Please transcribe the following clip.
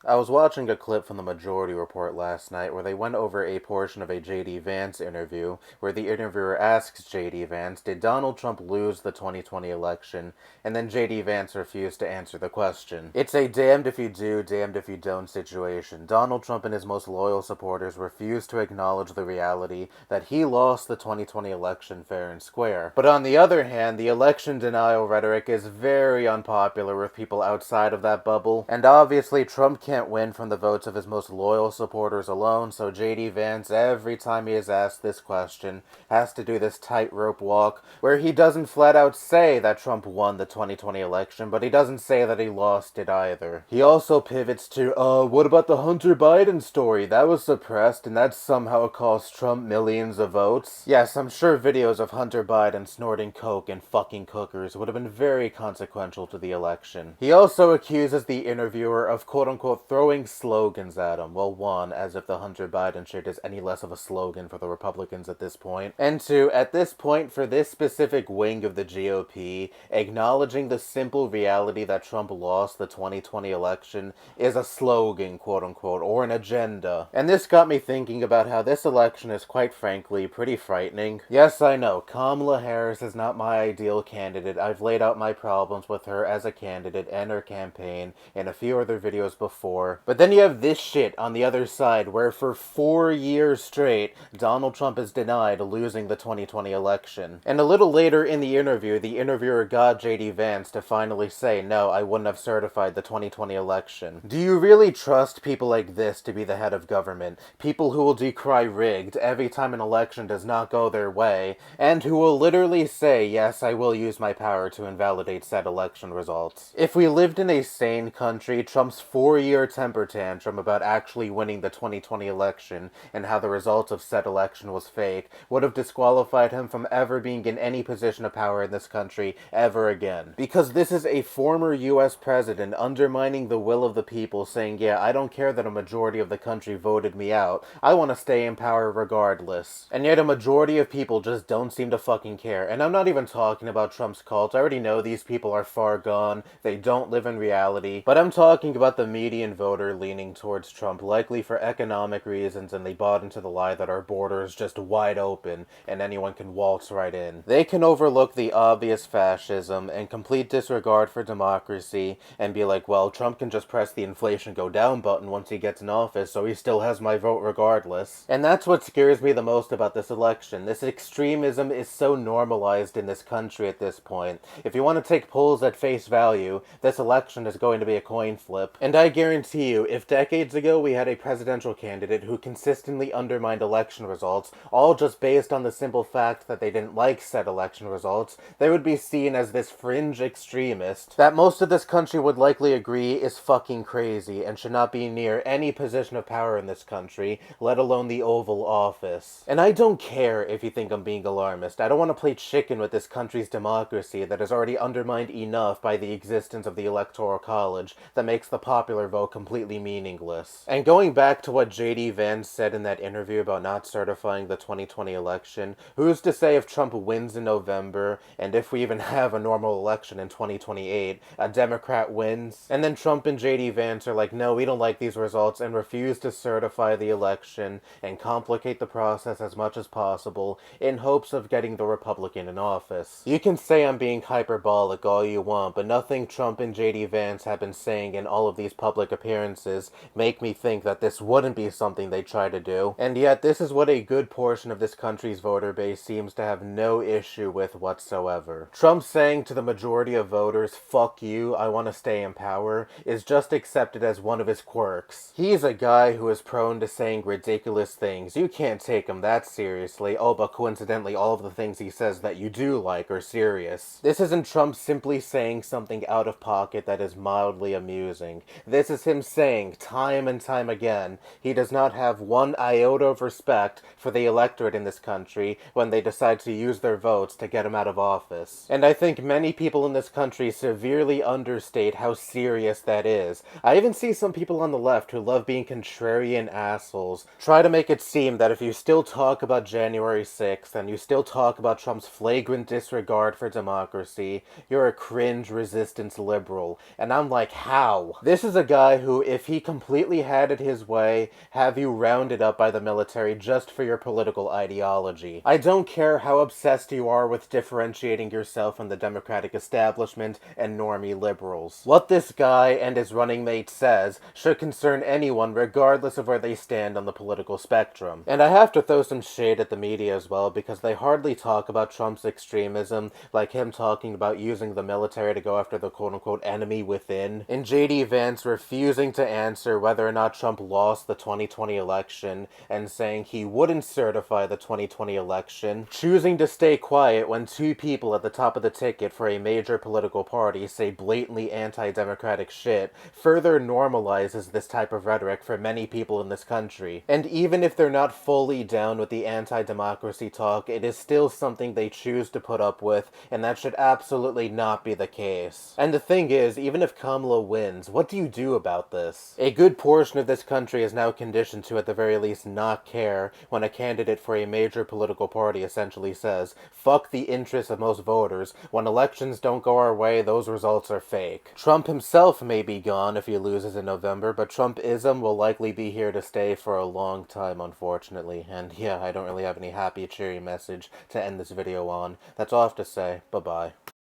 I was watching a clip from the Majority Report last night where they went over a portion of a J.D. Vance interview where the interviewer asks J.D. Vance, did Donald Trump lose the 2020 election? And then J.D. Vance refused to answer the question. It's a damned if you do, damned if you don't situation. Donald Trump and his most loyal supporters refused to acknowledge the reality that he lost the 2020 election fair and square. But on the other hand, the election denial rhetoric is very unpopular with people outside of that bubble, and obviously Trump can't win from the votes of his most loyal supporters alone, so J.D. Vance, every time he is asked this question, has to do this tightrope walk where he doesn't flat out say that Trump won the 2020 election, but he doesn't say that he lost it either. He also pivots to, what about the Hunter Biden story? That was suppressed, and that somehow cost Trump millions of votes. Yes, I'm sure videos of Hunter Biden snorting coke and fucking cookers would have been very consequential to the election. He also accuses the interviewer of quote-unquote throwing slogans at him. Well, one, as if the Hunter Biden shit is any less of a slogan for the Republicans at this point. And two, at this point, for this specific wing of the GOP, acknowledging the simple reality that Trump lost the 2020 election is a slogan, quote-unquote, or an agenda. And this got me thinking about how this election is, quite frankly, pretty frightening. Yes, I know, Kamala Harris is not my ideal candidate. I've laid out my problems with her as a candidate and her campaign in a few other videos before. But then you have this shit on the other side where for 4 years straight, Donald Trump is denied losing the 2020 election. And a little later in the interview, the interviewer got J.D. Vance to finally say, no, I wouldn't have certified the 2020 election. Do you really trust people like this to be the head of government? People who will decry rigged every time an election does not go their way, and who will literally say, yes, I will use my power to invalidate said election results. If we lived in a sane country, Trump's 4-year temper tantrum about actually winning the 2020 election and how the results of said election was fake would have disqualified him from ever being in any position of power in this country ever again. Because this is a former US president undermining the will of the people, saying, yeah, I don't care that a majority of the country voted me out, I want to stay in power regardless. And yet a majority of people just don't seem to fucking care. And I'm not even talking about Trump's cult. I already know these people are far gone, they don't live in reality, but I'm talking about the median voter leaning towards Trump, likely for economic reasons, and they bought into the lie that our border is just wide open and anyone can waltz right in. They can overlook the obvious fascism and complete disregard for democracy and be like, well, Trump can just press the inflation go down button once he gets in office, so he still has my vote regardless. And that's what scares me the most about this election. This extremism is so normalized in this country at this point. If you want to take polls at face value, this election is going to be a coin flip. And I guarantee you, if decades ago we had a presidential candidate who consistently undermined election results, all just based on the simple fact that they didn't like said election results, they would be seen as this fringe extremist that most of this country would likely agree is fucking crazy and should not be near any position of power in this country, let alone the Oval Office. And I don't care if you think I'm being alarmist. I don't want to play chicken with this country's democracy that is already undermined enough by the existence of the Electoral College that makes the popular vote completely meaningless. And going back to what J.D. Vance said in that interview about not certifying the 2020 election, who's to say if Trump wins in November, and if we even have a normal election in 2028, a Democrat wins, and then Trump and J.D. Vance are like, no, we don't like these results, and refuse to certify the election and complicate the process as much as possible in hopes of getting the Republican in office. You can say I'm being hyperbolic all you want, but nothing Trump and J.D. Vance have been saying in all of these public appearances make me think that this wouldn't be something they try to do. And yet, this is what a good portion of this country's voter base seems to have no issue with whatsoever. Trump saying to the majority of voters, fuck you, I want to stay in power, is just accepted as one of his quirks. He's a guy who is prone to saying ridiculous things. You can't take him that seriously. Oh, but coincidentally, all of the things he says that you do like are serious. This isn't Trump simply saying something out of pocket that is mildly amusing. This is him saying, time and time again, he does not have one iota of respect for the electorate in this country when they decide to use their votes to get him out of office. And I think many people in this country severely understate how serious that is. I even see some people on the left who love being contrarian assholes try to make it seem that if you still talk about January 6th and you still talk about Trump's flagrant disregard for democracy, you're a cringe resistance liberal. And I'm like, how? This is a guy guy who, if he completely had it his way, have you rounded up by the military just for your political ideology. I don't care how obsessed you are with differentiating yourself from the Democratic establishment and normie liberals. What this guy and his running mate says should concern anyone regardless of where they stand on the political spectrum. And I have to throw some shade at the media as well, because they hardly talk about Trump's extremism, like him talking about using the military to go after the quote-unquote enemy within, and J.D. Vance refusing to answer whether or not Trump lost the 2020 election and saying he wouldn't certify the 2020 election, choosing to stay quiet when two people at the top of the ticket for a major political party say blatantly anti-democratic shit, further normalizes this type of rhetoric for many people in this country. And even if they're not fully down with the anti-democracy talk, it is still something they choose to put up with, and that should absolutely not be the case. And the thing is, even if Kamala wins, what do you do about this? A good portion of this country is now conditioned to, at the very least, not care when a candidate for a major political party essentially says, fuck the interests of most voters, when elections don't go our way, those results are fake. Trump himself may be gone if he loses in November, but Trumpism will likely be here to stay for a long time, unfortunately. And yeah, I don't really have any happy, cheery message to end this video on. That's all I have to say. Bye-bye.